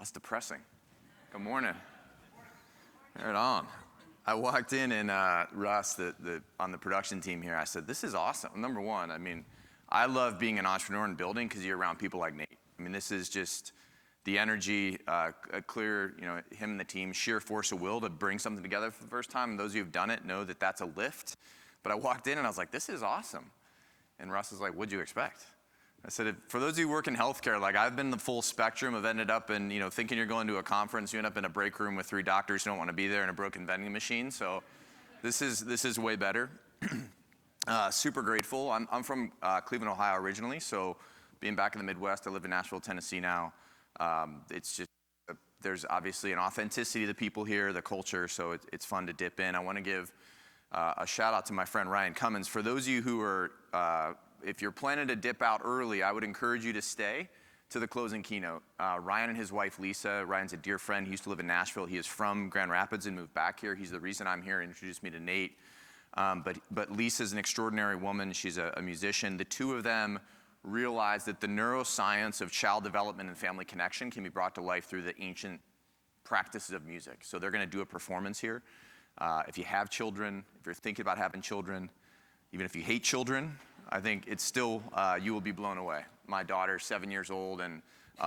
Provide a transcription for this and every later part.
That's depressing. Good morning. Right on. I walked in and Russ, on the production team here, I said, this is awesome. Number one, I mean, I love being an entrepreneur and building because you're around people like Nate. I mean, this is just the energy, a clear, him and the team, sheer force of will to bring something together for the first time. And those of you who've done it know that that's a lift. But I walked in and I was like, this is awesome. And Russ was like, what'd you expect? I said, for those of you who work in healthcare, like I've been the full spectrum of ended up in, thinking you're going to a conference, you end up in a break room with 3 doctors who don't want to be there in a broken vending machine. So this is way better. Super grateful. I'm from Cleveland, Ohio originally. So being back in the Midwest, I live in Nashville, Tennessee now. It's just, there's obviously an authenticity to the people here, the culture. So it's fun to dip in. I want to give a shout out to my friend Ryan Cummins. For those of you who are, if you're planning to dip out early, I would encourage you to stay to the closing keynote. Ryan and his wife, Lisa, Ryan's a dear friend. He used to live in Nashville. He is from Grand Rapids and moved back here. He's the reason I'm here, introduced me to Nate. But Lisa's an extraordinary woman. She's a musician. The two of them realized that the neuroscience of child development and family connection can be brought to life through the ancient practices of music. So they're going to do a performance here. If you have children, if you're thinking about having children, even if you hate children, I think it's still, you will be blown away. My daughter's 7 years old, and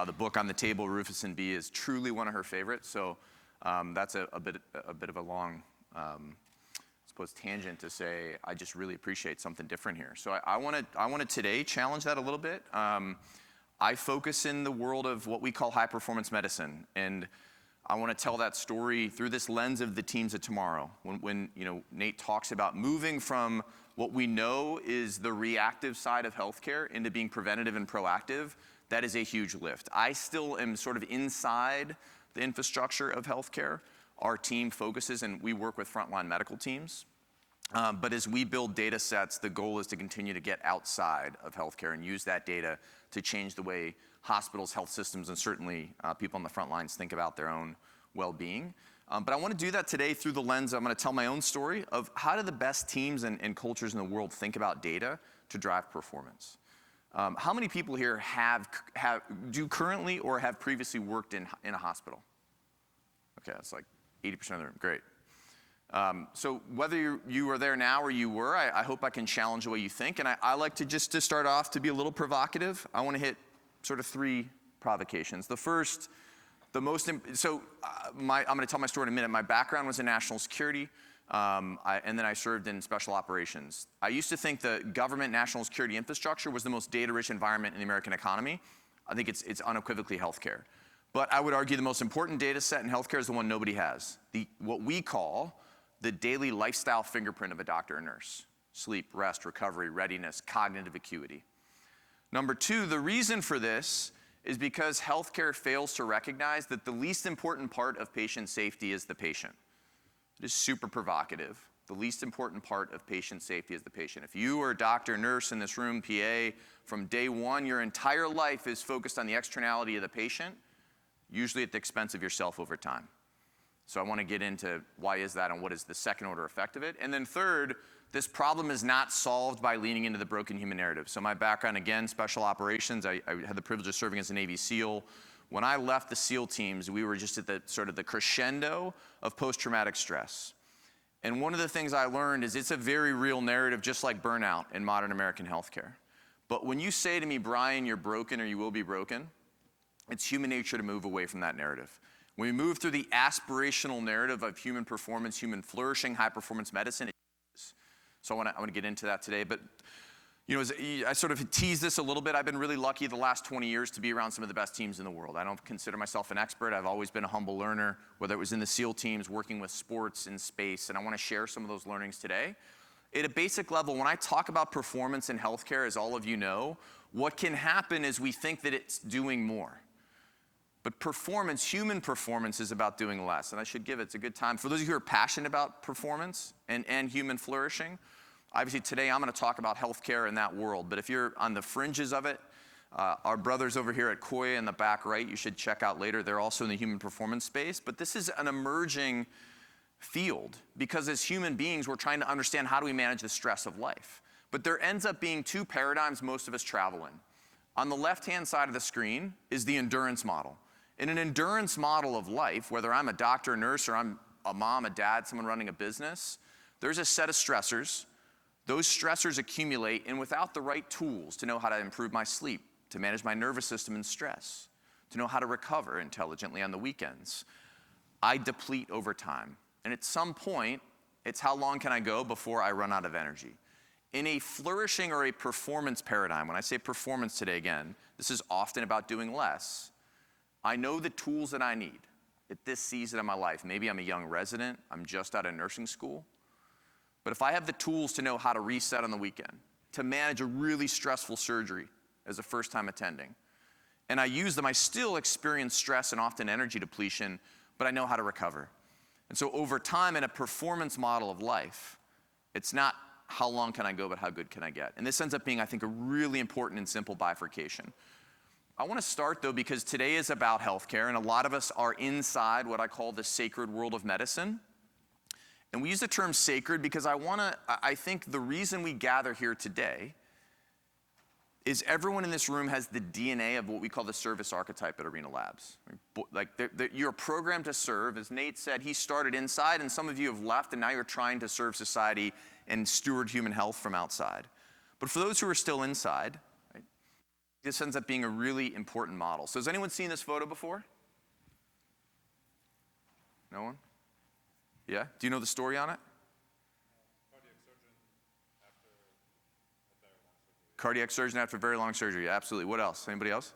the book on the table, Rufus and Bee, is truly one of her favorites. So that's a bit of a long, I suppose, tangent to say I just really appreciate something different here. So I want to today challenge that a little bit. I focus in the world of what we call high performance medicine, and I want to tell that story through this lens of the teams of tomorrow. When Nate talks about moving from what we know is the reactive side of healthcare into being preventative and proactive, that is a huge lift. I still am sort of inside the infrastructure of healthcare. Our team focuses, and we work with frontline medical teams. But as we build data sets, the goal is to continue to get outside of healthcare and use that data to change the way hospitals, health systems, and certainly people on the front lines think about their own well-being. But I want to do that today through the lens, I'm going to tell my own story of how do the best teams and cultures in the world think about data to drive performance. How many people here do currently or have previously worked in a hospital? Okay, that's like 80% of the room, great. So whether you are there now or you were, I hope I can challenge the way you think. And I like to just to start off, to be a little provocative, I want to hit sort of 3 provocations. The first, I'm going to tell my story in a minute. My background was in national security, and then I served in special operations. I used to think the government national security infrastructure was the most data-rich environment in the American economy. I think it's unequivocally healthcare. But I would argue the most important data set in healthcare is the one nobody has, what we call the daily lifestyle fingerprint of a doctor or nurse: sleep, rest, recovery, readiness, cognitive acuity. Number 2, the reason for this is because healthcare fails to recognize that the least important part of patient safety is the patient. It is super provocative. The least important part of patient safety is the patient. If you are a doctor, nurse in this room, PA, from day one, your entire life is focused on the externality of the patient, usually at the expense of yourself over time. So I want to get into why is that and what is the second order effect of it. And then third, this problem is not solved by leaning into the broken human narrative. So my background, again, special operations. I had the privilege of serving as a Navy SEAL. When I left the SEAL teams, we were just at the sort of the crescendo of post-traumatic stress. And one of the things I learned is it's a very real narrative, just like burnout in modern American healthcare. But when you say to me, Brian, you're broken or you will be broken, it's human nature to move away from that narrative. When we move through the aspirational narrative of human performance, human flourishing, high-performance medicine, so I want to get into that today. But as I sort of tease this a little bit, I've been really lucky the last 20 years to be around some of the best teams in the world. I don't consider myself an expert. I've always been a humble learner, whether it was in the SEAL teams, working with sports in space, and I want to share some of those learnings today. At a basic level, when I talk about performance in healthcare, as all of you know, what can happen is we think that it's doing more. But performance, human performance, is about doing less. And I should give it's a good time. For those of you who are passionate about performance and human flourishing, obviously today I'm going to talk about healthcare in that world. But if you're on the fringes of it, our brothers over here at Koya in the back right, you should check out later. They're also in the human performance space. But this is an emerging field because as human beings, we're trying to understand how do we manage the stress of life. But there ends up being 2 paradigms most of us travel in. On the left-hand side of the screen is the endurance model. In an endurance model of life, whether I'm a doctor, a nurse, or I'm a mom, a dad, someone running a business, there's a set of stressors. Those stressors accumulate, and without the right tools to know how to improve my sleep, to manage my nervous system and stress, to know how to recover intelligently on the weekends, I deplete over time. And at some point, it's how long can I go before I run out of energy? In a flourishing or a performance paradigm, when I say performance today again, this is often about doing less. I know the tools that I need at this season of my life. Maybe I'm a young resident, I'm just out of nursing school. But if I have the tools to know how to reset on the weekend, to manage a really stressful surgery as a first time attending, and I use them, I still experience stress and often energy depletion, but I know how to recover. And so over time in a performance model of life, it's not how long can I go, but how good can I get? And this ends up being, I think, a really important and simple bifurcation. I want to start though, because today is about healthcare, and a lot of us are inside what I call the sacred world of medicine. And we use the term sacred because I think the reason we gather here today is everyone in this room has the DNA of what we call the service archetype at Arena Labs. Like you're programmed to serve. As Nate said, he started inside, and some of you have left, and now you're trying to serve society and steward human health from outside. But for those who are still inside, right, this ends up being a really important model. So has anyone seen this photo before? No one? Yeah? Do you know the story on it? Cardiac surgeon after a very long surgery. Absolutely. What else? Anybody else?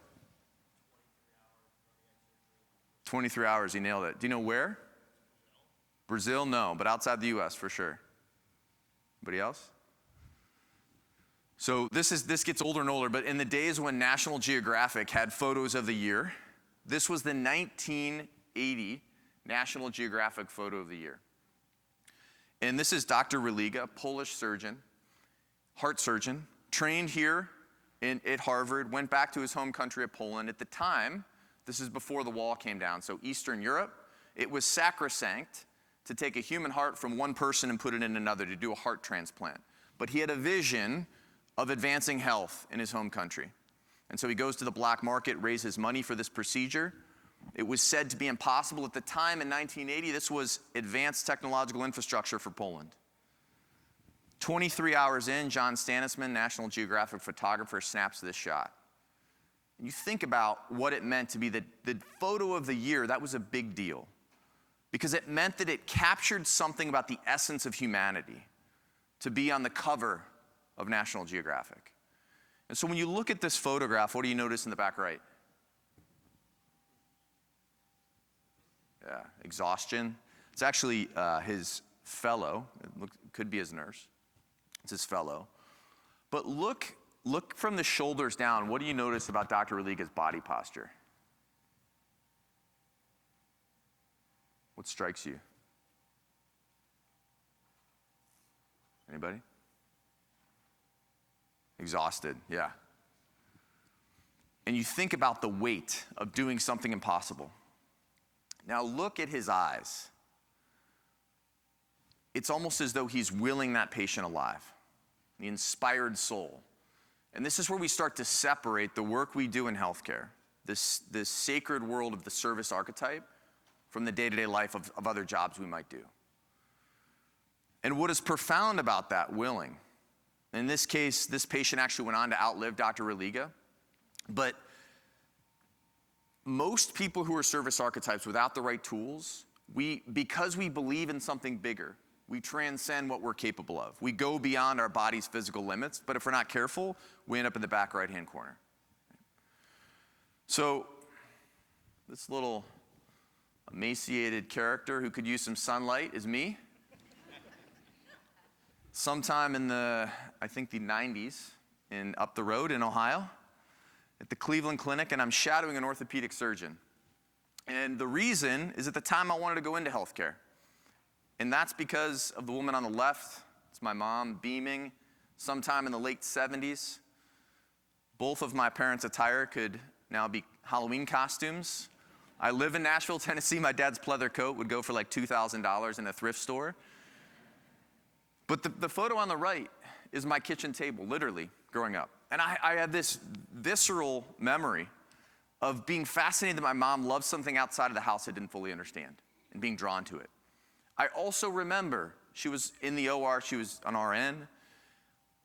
23 hours, he nailed it. Do you know where? Brazil, no, but outside the US for sure. Anybody else? So this gets older and older, but in the days when National Geographic had photos of the year, this was the 1980 National Geographic photo of the year. And this is Dr. Religa, Polish surgeon, heart surgeon, trained here at Harvard, went back to his home country of Poland. At the time, this is before the wall came down, so Eastern Europe, it was sacrosanct to take a human heart from one person and put it in another to do a heart transplant. But he had a vision of advancing health in his home country. And so he goes to the black market, raises money for this procedure. It was said to be impossible at the time in 1980. This was advanced technological infrastructure for Poland. 23 hours in, John Stannisman, National Geographic photographer, snaps this shot. And you think about what it meant to be the photo of the year. That was a big deal because it meant that it captured something about the essence of humanity to be on the cover of National Geographic. And so when you look at this photograph, what do you notice in the back right? Yeah, exhaustion. It's actually his fellow. It could be his nurse. It's his fellow. But look from the shoulders down. What do you notice about Dr. Religa's body posture? What strikes you? Anybody? Exhausted, yeah. And you think about the weight of doing something impossible. Now look at his eyes. It's almost as though he's willing that patient alive, the inspired soul. And this is where we start to separate the work we do in healthcare, this sacred world of the service archetype, from the day-to-day life of other jobs we might do. And what is profound about that willing, in this case, this patient actually went on to outlive Dr. Religa, but most people who are service archetypes without the right tools, because we believe in something bigger, we transcend what we're capable of. We go beyond our body's physical limits, but if we're not careful, we end up in the back right-hand corner. So this little emaciated character who could use some sunlight is me. Sometime in the 90s, up the road in Ohio, at the Cleveland Clinic, and I'm shadowing an orthopedic surgeon. And the reason is at the time I wanted to go into healthcare. And that's because of the woman on the left. It's my mom, beaming, sometime in the late 70s. Both of my parents' attire could now be Halloween costumes. I live in Nashville, Tennessee. My dad's pleather coat would go for like $2,000 in a thrift store. But the photo on the right is my kitchen table, literally, growing up. And I have this visceral memory of being fascinated that my mom loved something outside of the house I didn't fully understand and being drawn to it. I also remember she was in the OR, she was an RN.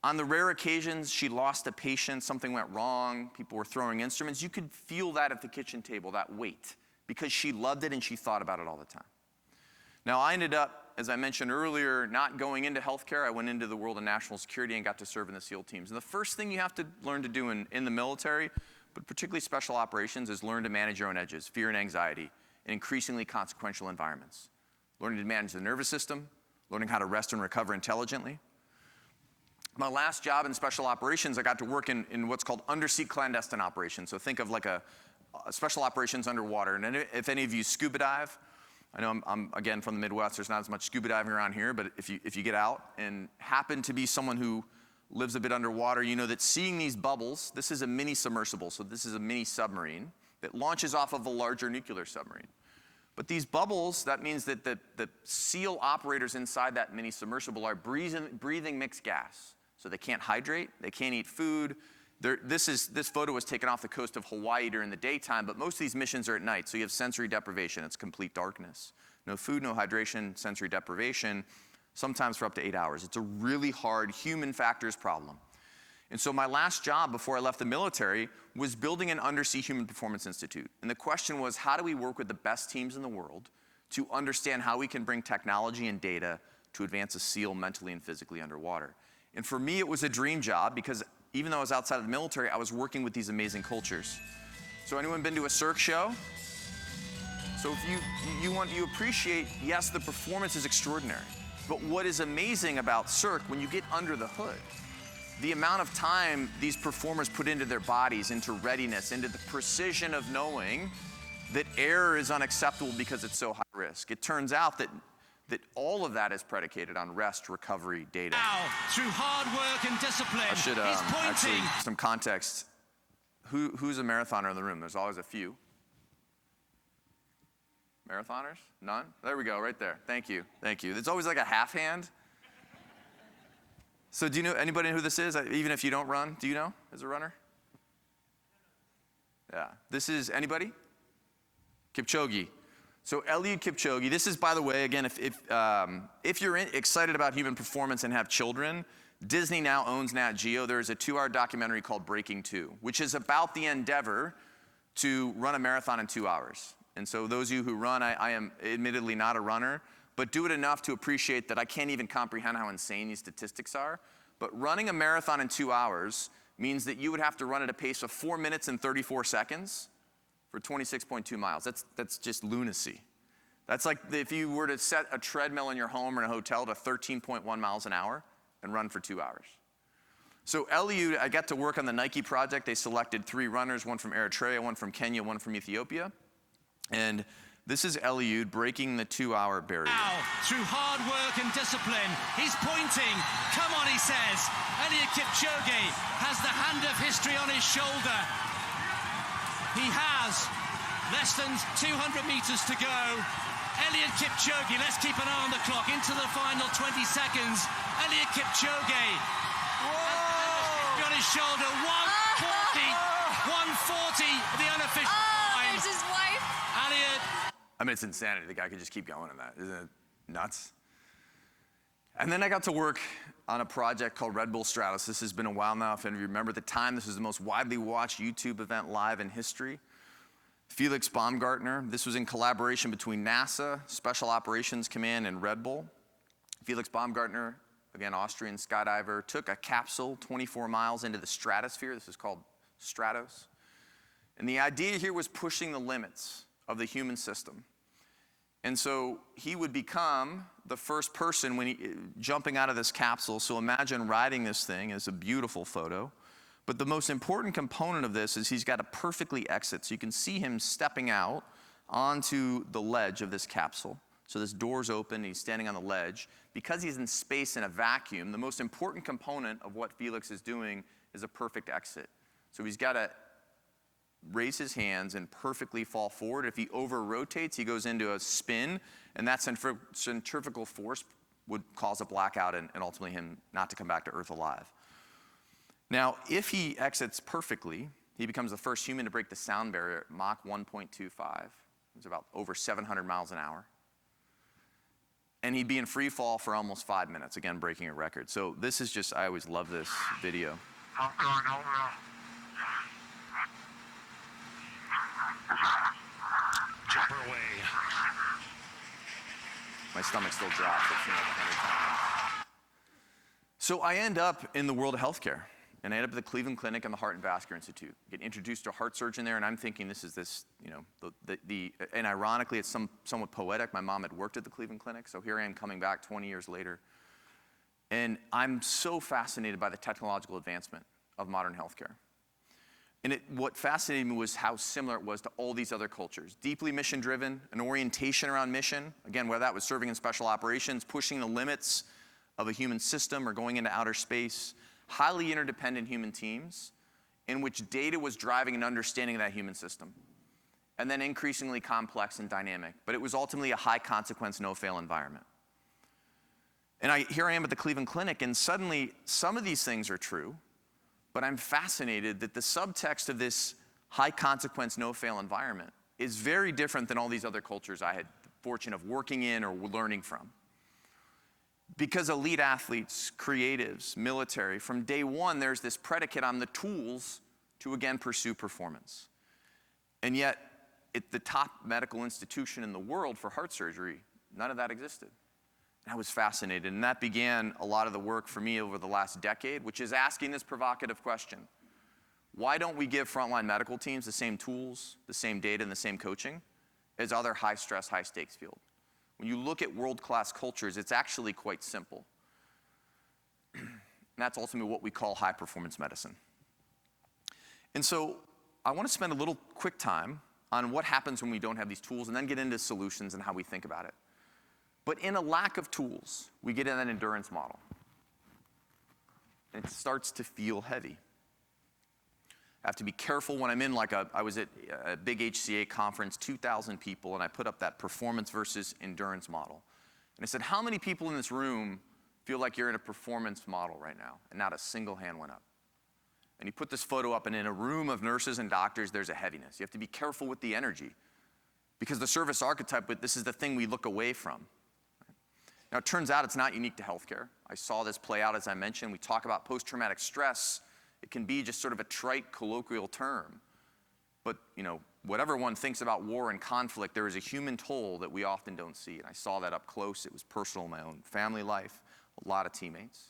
On the rare occasions she lost a patient, something went wrong, people were throwing instruments, you could feel that at the kitchen table, that weight, because she loved it and she thought about it all the time. Now I ended up, as I mentioned earlier, not going into healthcare. I went into the world of national security and got to serve in the SEAL teams. And the first thing you have to learn to do in the military, but particularly special operations, is learn to manage your own edges, fear and anxiety, in increasingly consequential environments. Learning to manage the nervous system, learning how to rest and recover intelligently. My last job in special operations, I got to work in what's called undersea clandestine operations. So think of like a special operations underwater. And if any of you scuba dive, I know I'm again from the Midwest, there's not as much scuba diving around here, but if you get out and happen to be someone who lives a bit underwater, you know that seeing these bubbles, this is a mini submersible, so this is a mini submarine that launches off of a larger nuclear submarine. But these bubbles, that means that the SEAL operators inside that mini submersible are breathing mixed gas. So they can't hydrate, they can't eat food. This photo was taken off the coast of Hawaii during the daytime, but most of these missions are at night, so you have sensory deprivation. It's complete darkness. No food, no hydration, sensory deprivation, sometimes for up to 8 hours. It's a really hard human factors problem. And so my last job before I left the military was building an undersea human performance institute. And the question was, how do we work with the best teams in the world to understand how we can bring technology and data to advance a SEAL mentally and physically underwater? And for me, it was a dream job because even though I was outside of the military, I was working with these amazing cultures. So anyone been to a Cirque show? So if you appreciate, yes, the performance is extraordinary. But what is amazing about Cirque, when you get under the hood, the amount of time these performers put into their bodies, into readiness, into the precision of knowing that error is unacceptable because it's so high risk. It turns out that all of that is predicated on rest, recovery, data. Now, through hard work and discipline, I should he's pointing. actually, some context. Who's a marathoner in the room? There's always a few. Marathoners? None? There we go, right there. Thank you, thank you. There's always like a half hand. So do you know anybody who this is? Even if you don't run, do you know as a runner? Yeah, this is anybody? Kipchoge. So Eliud Kipchoge, this is, by the way, again, if you're excited about human performance and have children, Disney now owns Nat Geo. There's a 2-hour documentary called Breaking 2, which is about the endeavor to run a marathon in 2 hours. And so those of you who run, I am admittedly not a runner, but do it enough to appreciate that I can't even comprehend how insane these statistics are. But running a marathon in 2 hours means that you would have to run at a pace of 4 minutes and 34 seconds for 26.2 miles. That's just lunacy. That's like if you were to set a treadmill in your home or in a hotel to 13.1 miles an hour and run for 2 hours. So Eliud, I got to work on the Nike project. They selected 3 runners, one from Eritrea, one from Kenya, one from Ethiopia. And this is Eliud breaking the 2-hour barrier. Now, through hard work and discipline, he's pointing. Come on, he says. Eliud Kipchoge has the hand of history on his shoulder. He has less than 200 meters to go. Eliud Kipchoge, let's keep an eye on the clock, into the final 20 seconds. Eliud Kipchoge on his shoulder, 140, the unofficial time. There's his wife. Eliud. I mean, it's insanity. The guy could just keep going in that. Isn't it nuts? And then I got to work on a project called Red Bull Stratos. This has been a while now. If any of you remember at the time, this was the most widely watched YouTube event live in history. Felix Baumgartner. This was in collaboration between NASA, Special Operations Command, and Red Bull. Felix Baumgartner, again, Austrian skydiver, took a capsule 24 miles into the stratosphere. This is called Stratos. And the idea here was pushing the limits of the human system. And so he would become the first person jumping out of this capsule. So imagine riding this thing. It's a beautiful photo. But the most important component of this is he's got to perfectly exit. So you can see him stepping out onto the ledge of this capsule. So this door's open, he's standing on the ledge. Because he's in space in a vacuum, the most important component of what Felix is doing is a perfect exit. So he's got to raise his hands and perfectly fall forward. If he over-rotates, he goes into a spin, and that centrifugal force would cause a blackout and ultimately him not to come back to Earth alive. Now, if he exits perfectly, He becomes the first human to break the sound barrier at Mach 1.25. It's about over 700 miles an hour. And he'd be in free fall for almost 5 minutes, again, breaking a record. So this is just, I always love this video. Jumper away. My stomach still drops. I've seen it 100 times. So I end up in the world of healthcare. And I end up at the Cleveland Clinic and the Heart and Vascular Institute. Get introduced to a heart surgeon there, and I'm thinking this is this, you know, and ironically, it's somewhat poetic. My mom had worked at the Cleveland Clinic, so here I am coming back 20 years later. And I'm so fascinated by the technological advancement of modern healthcare. And what fascinated me was how similar it was to all these other cultures. Deeply mission-driven, an orientation around mission. Again, whether that was serving in special operations, pushing the limits of a human system, or going into outer space. Highly interdependent human teams in which data was driving an understanding of that human system. And then increasingly complex and dynamic. But it was ultimately a high consequence, no fail environment. And here I am at the Cleveland Clinic, and suddenly some of these things are true, but I'm fascinated that the subtext of this high consequence, no fail environment is very different than all these other cultures I had the fortune of working in or learning from. Because elite athletes, creatives, military, from day one, there's this predicate on the tools to again pursue performance. And yet, at the top medical institution in the world for heart surgery, none of that existed. And I was fascinated, and that began a lot of the work for me over the last decade, which is asking this provocative question. Why don't we give frontline medical teams the same tools, the same data, and the same coaching as other high-stress, high-stakes fields? When you look at world-class cultures, it's actually quite simple. And that's ultimately what we call high-performance medicine. And so I want to spend a little quick time on what happens when we don't have these tools, and then get into solutions and how we think about it. But in a lack of tools, we get in an endurance model. And it starts to feel heavy. I have to be careful when I'm in, I was at a big HCA conference, 2,000 people, and I put up that performance versus endurance model. And I said, how many people in this room feel like you're in a performance model right now? And not a single hand went up. And he put this photo up, and in a room of nurses and doctors, there's a heaviness. You have to be careful with the energy. Because the service archetype, but this is the thing we look away from. Now, it turns out it's not unique to healthcare. I saw this play out, as I mentioned. We talk about post-traumatic stress. It can be just sort of a trite colloquial term. But, you know, whatever one thinks about war and conflict, there is a human toll that we often don't see. And I saw that up close. It was personal in my own family life, a lot of teammates.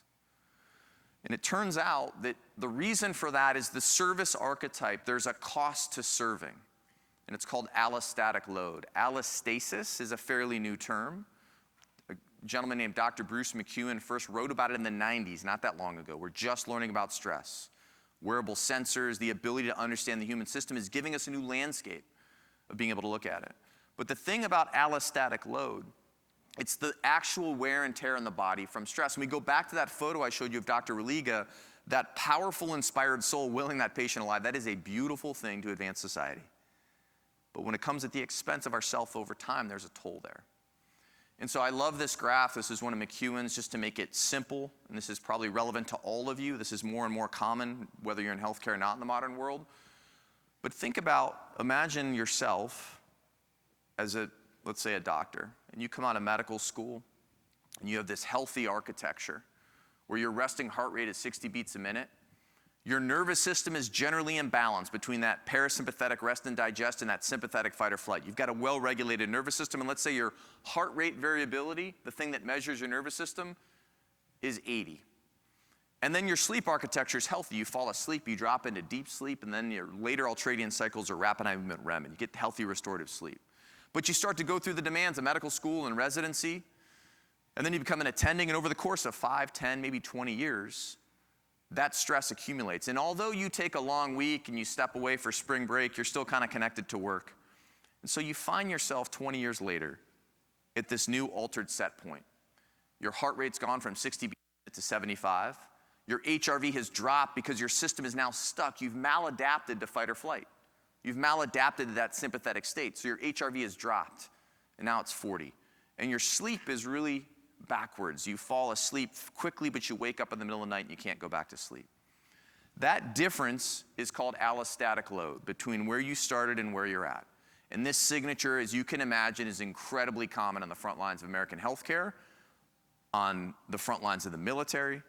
And it turns out that the reason for that is the service archetype. There's a cost to serving. And it's called allostatic load. Allostasis is a fairly new term. A gentleman named Dr. Bruce McEwen first wrote about it in the 90s, not that long ago. We're just learning about stress. Wearable sensors, the ability to understand the human system is giving us a new landscape of being able to look at it. But the thing about allostatic load, it's the actual wear and tear in the body from stress. When we go back to that photo I showed you of Dr. Religa, that powerful, inspired soul willing that patient alive, that is a beautiful thing to advance society. But when it comes at the expense of ourself over time, there's a toll there. And so I love this graph. This is one of McEwen's, just to make it simple. And this is probably relevant to all of you. This is more and more common, whether you're in healthcare or not in the modern world. But think about, imagine yourself as let's say a doctor, and you come out of medical school, and you have this healthy architecture where your resting heart rate is 60 beats a minute. Your nervous system is generally in balance between that parasympathetic rest and digest and that sympathetic fight or flight. You've got a well-regulated nervous system, and let's say your heart rate variability, the thing that measures your nervous system, is 80. And then your sleep architecture is healthy. You fall asleep, you drop into deep sleep, and then your later ultradian cycles are rapid eye movement REM, and you get healthy restorative sleep. But you start to go through the demands of medical school and residency, and then you become an attending, and over the course of 5, 10, maybe 20 years, that stress accumulates. And although you take a long week and you step away for spring break, you're still kind of connected to work. And so you find yourself 20 years later at this new altered set point. Your heart rate's gone from 60 to 75. Your HRV has dropped because your system is now stuck. You've maladapted to fight or flight. You've maladapted to that sympathetic state. So your HRV has dropped, and now it's 40. And your sleep is really backwards. You fall asleep quickly, but you wake up in the middle of the night and you can't go back to sleep. That difference is called allostatic load between where you started and where you're at. And this signature, as you can imagine, is incredibly common on the front lines of American healthcare, on the front lines of the military,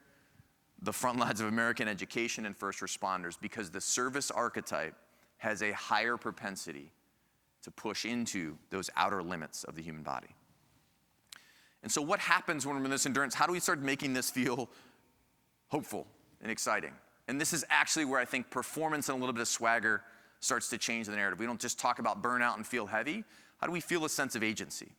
the front lines of American education and first responders, because the service archetype has a higher propensity to push into those outer limits of the human body. And so what happens when we're in this endurance? How do we start making this feel hopeful and exciting? And this is actually where I think performance and a little bit of swagger starts to change the narrative. We don't just talk about burnout and feel heavy. How do we feel a sense of agency?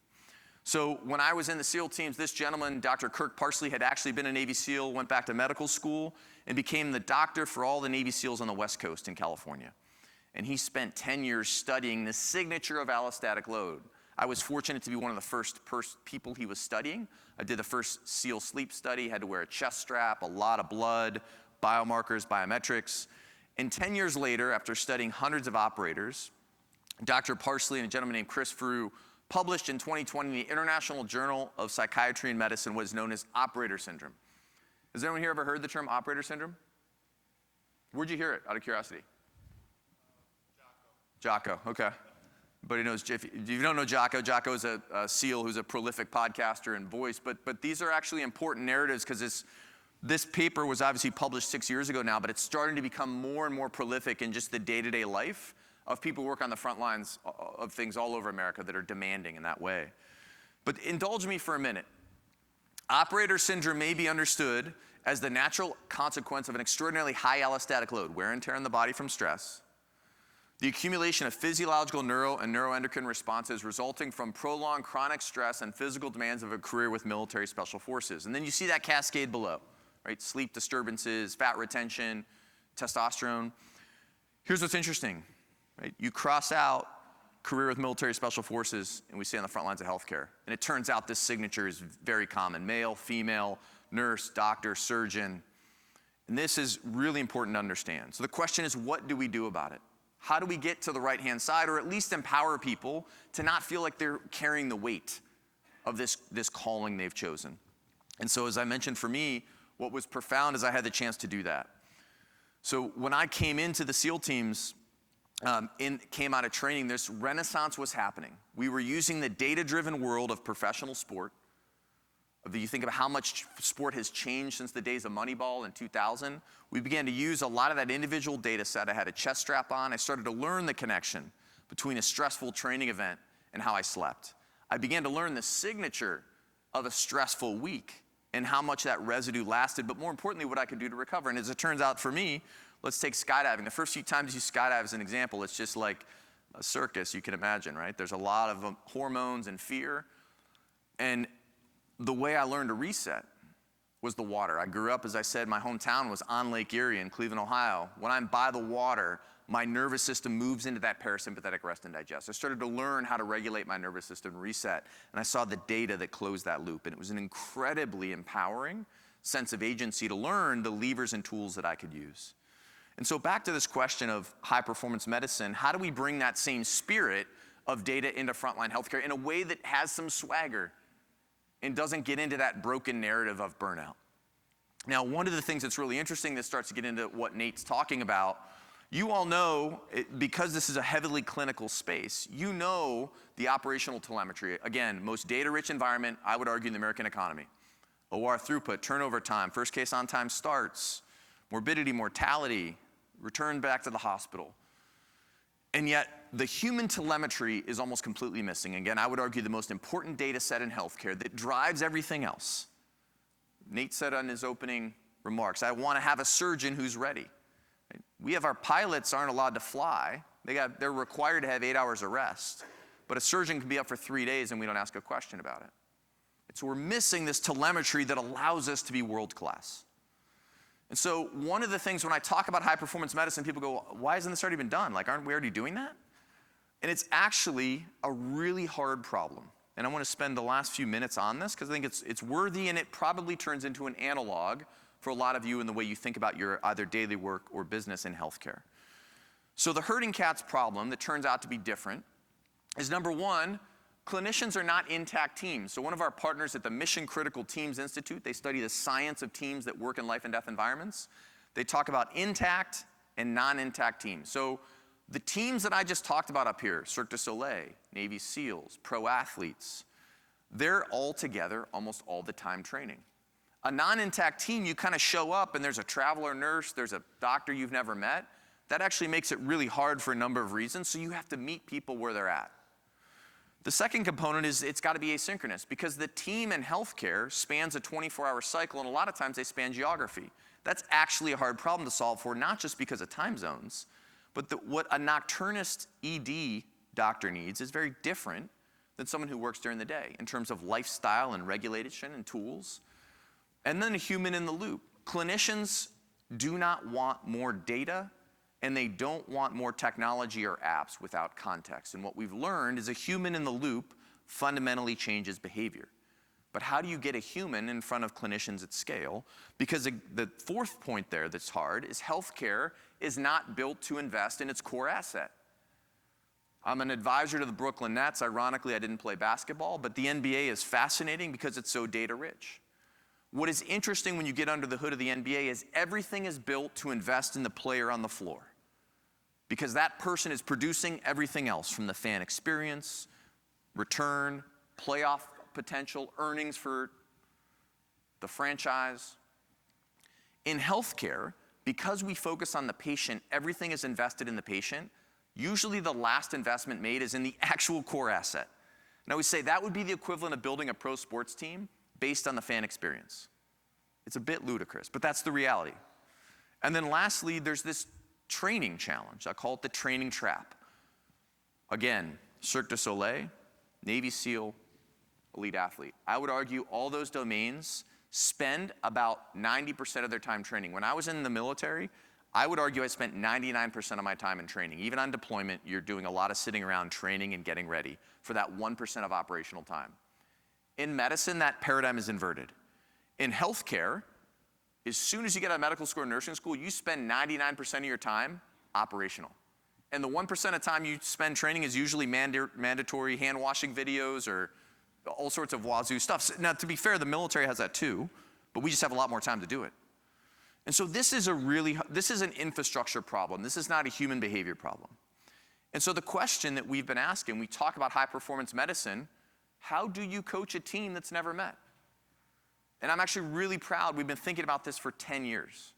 So when I was in the SEAL teams, this gentleman, Dr. Kirk Parsley, had actually been a Navy SEAL, went back to medical school, and became the doctor for all the Navy SEALs on the West Coast in California. And he spent 10 years studying the signature of allostatic load. I was fortunate to be one of the first people he was studying. I did the first SEAL sleep study, had to wear a chest strap, a lot of blood, biomarkers, biometrics. And 10 years later, after studying hundreds of operators, Dr. Parsley and a gentleman named Chris Frew published in 2020 in the International Journal of Psychiatry and Medicine what is known as operator syndrome. Has anyone here ever heard the term operator syndrome? Where'd you hear it, out of curiosity? Jocko, okay. But if you don't know Jocko is a SEAL who's a prolific podcaster and voice, but these are actually important narratives because this paper was obviously published 6 years ago now, but it's starting to become more and more prolific in just the day-to-day life of people who work on the front lines of things all over America that are demanding in that way. But indulge me for a minute. Operator syndrome may be understood as the natural consequence of an extraordinarily high allostatic load, wear and tear in the body from stress, the accumulation of physiological and neuroendocrine responses resulting from prolonged chronic stress and physical demands of a career with military special forces. And then you see that cascade below, right? Sleep disturbances, fat retention, testosterone. Here's what's interesting, right? You cross out career with military special forces, and we see on the front lines of healthcare. And it turns out this signature is very common: male, female, nurse, doctor, surgeon. And this is really important to understand. So the question is, what do we do about it? How do we get to the right-hand side, or at least empower people to not feel like they're carrying the weight of this calling they've chosen? And so, as I mentioned, for me, what was profound is I had the chance to do that. So when I came into the SEAL teams, came out of training, this renaissance was happening. We were using the data-driven world of professional sport. You think about how much sport has changed since the days of Moneyball in 2000. We began to use a lot of that individual data set. I had a chest strap on. I started to learn the connection between a stressful training event and how I slept. I began to learn the signature of a stressful week and how much that residue lasted, but more importantly, what I could do to recover. And as it turns out for me, let's take skydiving. The first few times you skydive as an example, it's just like a circus, you can imagine, right? There's a lot of hormones and fear. And the way I learned to reset was the water. I grew up, as I said, my hometown was on Lake Erie in Cleveland, Ohio. When I'm by the water, my nervous system moves into that parasympathetic rest and digest. I started to learn how to regulate my nervous system and reset, and I saw the data that closed that loop. And it was an incredibly empowering sense of agency to learn the levers and tools that I could use. And so back to this question of high-performance medicine, how do we bring that same spirit of data into frontline healthcare in a way that has some swagger and doesn't get into that broken narrative of burnout? Now, one of the things that's really interesting that starts to get into what Nate's talking about, you all know, because this is a heavily clinical space, you know the operational telemetry. Again, most data-rich environment, I would argue, in the American economy. OR throughput, turnover time, first case on time starts, morbidity, mortality, return back to the hospital. And yet, the human telemetry is almost completely missing. Again, I would argue the most important data set in healthcare that drives everything else. Nate said on his opening remarks, I want to have a surgeon who's ready. We have our pilots aren't allowed to fly. They're required to have 8 hours of rest. But a surgeon can be up for 3 days and we don't ask a question about it. So we're missing this telemetry that allows us to be world-class. And so one of the things when I talk about high-performance medicine, people go, why hasn't this already been done? Like, aren't we already doing that? And it's actually a really hard problem. And I want to spend the last few minutes on this because I think it's worthy, and it probably turns into an analog for a lot of you in the way you think about your either daily work or business in healthcare. So the herding cats problem that turns out to be different is, number one, clinicians are not intact teams. So one of our partners at the Mission Critical Teams Institute, they study the science of teams that work in life and death environments. They talk about intact and non-intact teams. So the teams that I just talked about up here, Cirque du Soleil, Navy SEALs, pro athletes, they're all together almost all the time training. A non-intact team, you kind of show up and there's a traveler nurse, there's a doctor you've never met. That actually makes it really hard for a number of reasons, so you have to meet people where they're at. The second component is it's got to be asynchronous, because the team in healthcare spans a 24-hour cycle, and a lot of times they span geography. That's actually a hard problem to solve for, not just because of time zones, but what a nocturnist ED doctor needs is very different than someone who works during the day in terms of lifestyle and regulation and tools. And then a human in the loop. Clinicians do not want more data, and they don't want more technology or apps without context. And what we've learned is a human in the loop fundamentally changes behavior. But how do you get a human in front of clinicians at scale? Because the fourth point there that's hard is healthcare is not built to invest in its core asset. I'm an advisor to the Brooklyn Nets. Ironically, I didn't play basketball, but the NBA is fascinating because it's so data rich. What is interesting when you get under the hood of the NBA is everything is built to invest in the player on the floor, because that person is producing everything else, from the fan experience, return, playoff potential, earnings for the franchise. In healthcare, because we focus on the patient, everything is invested in the patient. Usually the last investment made is in the actual core asset. Now we say that would be the equivalent of building a pro sports team based on the fan experience. It's a bit ludicrous, but that's the reality. And then lastly, there's this training challenge. I call it the training trap. Again, Cirque du Soleil, Navy SEAL, elite athlete. I would argue all those domains spend about 90% of their time training. When I was in the military, I would argue I spent 99% of my time in training. Even on deployment, you're doing a lot of sitting around training and getting ready for that 1% of operational time. In medicine, that paradigm is inverted. In healthcare, as soon as you get out of medical school or nursing school, you spend 99% of your time operational. And the 1% of time you spend training is usually mandatory hand-washing videos or all sorts of wazoo stuff. Now, to be fair, the military has that too, but we just have a lot more time to do it. And so this is an infrastructure problem. This is not a human behavior problem. And so the question that we've been asking, we talk about high-performance medicine, how do you coach a team that's never met? And I'm actually really proud. We've been thinking about this for 10 years.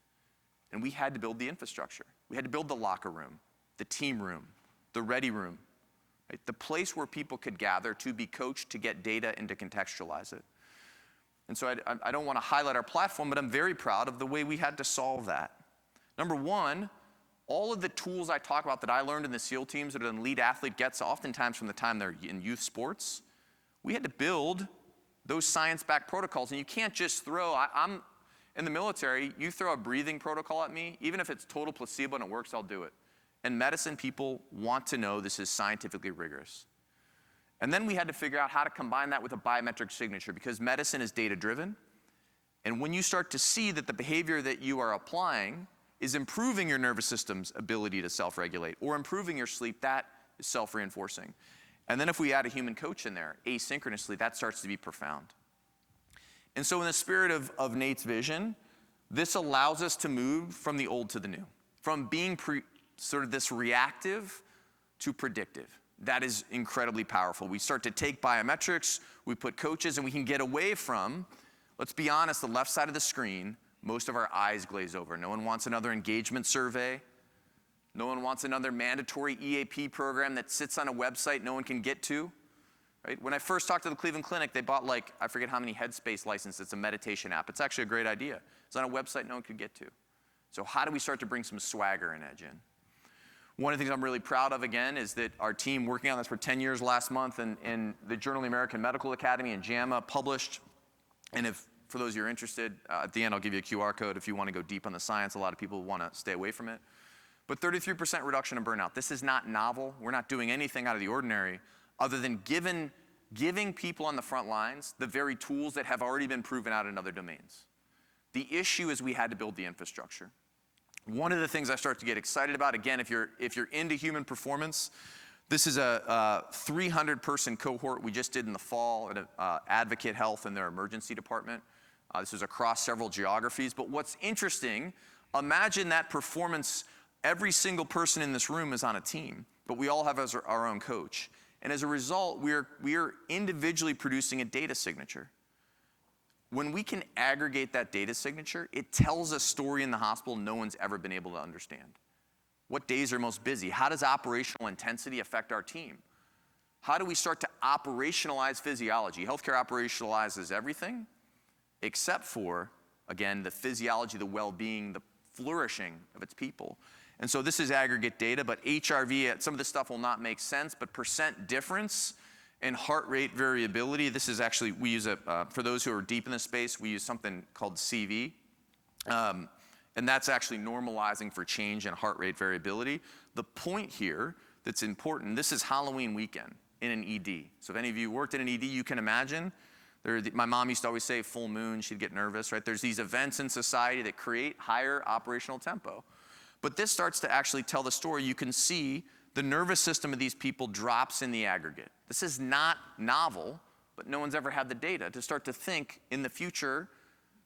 And we had to build the infrastructure. We had to build the locker room, the team room, the ready room, right? The place where people could gather to be coached, to get data, and to contextualize it. And so I don't want to highlight our platform, but I'm very proud of the way we had to solve that. Number one, all of the tools I talk about that I learned in the SEAL teams that an elite athlete gets oftentimes from the time they're in youth sports, we had to build those science-backed protocols. And you can't just throw, I'm in the military, you throw a breathing protocol at me, even if it's total placebo and it works, I'll do it. In medicine, people want to know this is scientifically rigorous. And then we had to figure out how to combine that with a biometric signature, because medicine is data-driven. And when you start to see that the behavior that you are applying is improving your nervous system's ability to self-regulate or improving your sleep, that is self-reinforcing. And then if we add a human coach in there, asynchronously, that starts to be profound. And so in the spirit of Nate's vision, this allows us to move from the old to the new, from being sort of this reactive to predictive. That is incredibly powerful. We start to take biometrics, we put coaches, and we can get away from, let's be honest, the left side of the screen, most of our eyes glaze over. No one wants another engagement survey. No one wants another mandatory EAP program that sits on a website no one can get to. Right? When I first talked to the Cleveland Clinic, they bought I forget how many Headspace licenses. It's a meditation app. It's actually a great idea. It's on a website no one could get to. So how do we start to bring some swagger and edge in? One of the things I'm really proud of, again, is that our team working on this for 10 years last month, and the Journal of the American Medical Academy and JAMA published, and if, for those of you who are interested, at the end I'll give you a QR code if you want to go deep on the science. A lot of people want to stay away from it. But 33% reduction in burnout. This is not novel. We're not doing anything out of the ordinary other than giving people on the front lines the very tools that have already been proven out in other domains. The issue is we had to build the infrastructure. One of the things I start to get excited about, again, if you're into human performance, this is a 300-person cohort we just did in the fall at Advocate Health in their emergency department. This was across several geographies. But what's interesting, Imagine that performance. Every single person in this room is on a team, but we all have our own coach. And as a result, we are individually producing a data signature. When we can aggregate that data signature, it tells a story in the hospital no one's ever been able to understand. What days are most busy? How does operational intensity affect our team? How do we start to operationalize physiology? Healthcare operationalizes everything except for, again, the physiology, the well-being, the flourishing of its people. And so this is aggregate data, but HRV, some of this stuff will not make sense, but percent difference in heart rate variability, this is actually, we use for those who are deep in the space, we use something called CV. And that's actually normalizing for change in heart rate variability. The point here that's important, this is Halloween weekend in an ED. So if any of you worked in an ED, you can imagine. My mom used to always say full moon, she'd get nervous, right? There's these events in society that create higher operational tempo. But this starts to actually tell the story. You can see the nervous system of these people drops in the aggregate. This is not novel, but no one's ever had the data to start to think in the future,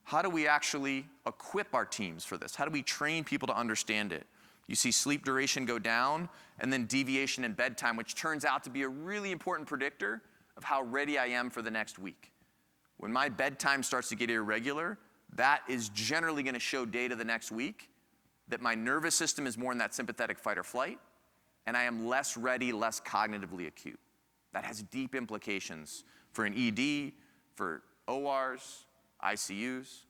how do we actually equip our teams for this? How do we train people to understand it? You see sleep duration go down, and then deviation in bedtime, which turns out to be a really important predictor of how ready I am for the next week. When my bedtime starts to get irregular, that is generally going to show data the next week that my nervous system is more in that sympathetic fight or flight, and I am less ready, less cognitively acute. That has deep implications for an ED, for ORs, ICUs.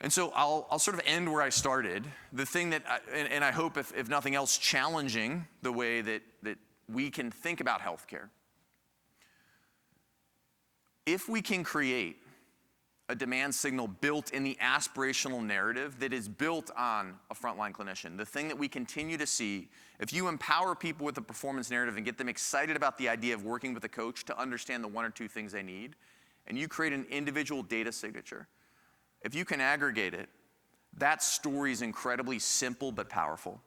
And so I'll sort of end where I started. The thing that, and I hope if nothing else, challenging the way that we can think about healthcare. If we can create a demand signal built in the aspirational narrative that is built on a frontline clinician, the thing that we continue to see, if you empower people with a performance narrative and get them excited about the idea of working with a coach to understand the one or two things they need, and you create an individual data signature, if you can aggregate it, that story is incredibly simple but powerful.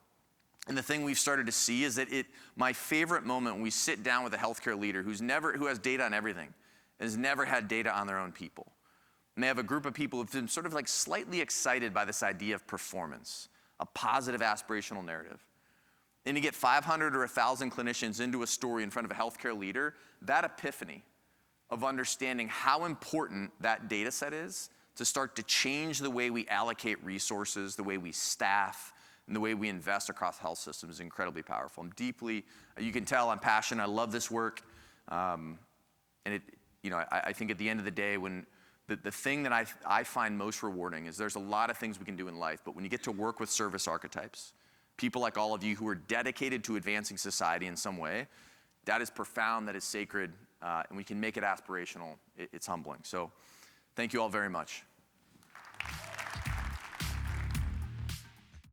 And the thing we've started to see is that my favorite moment when we sit down with a healthcare leader who has data on everything, and has never had data on their own people. And they have a group of people who've been sort of like slightly excited by this idea of performance, a positive aspirational narrative. And you get 500 or 1,000 clinicians into a story in front of a healthcare leader, that epiphany of understanding how important that data set is to start to change the way we allocate resources, the way we staff, and the way we invest across health systems is incredibly powerful. You can tell I'm passionate, I love this work. And I think at the end of the day, when the thing that I find most rewarding is there's a lot of things we can do in life, but when you get to work with service archetypes, people like all of you who are dedicated to advancing society in some way, that is profound, that is sacred, and we can make it aspirational. It's humbling. So thank you all very much.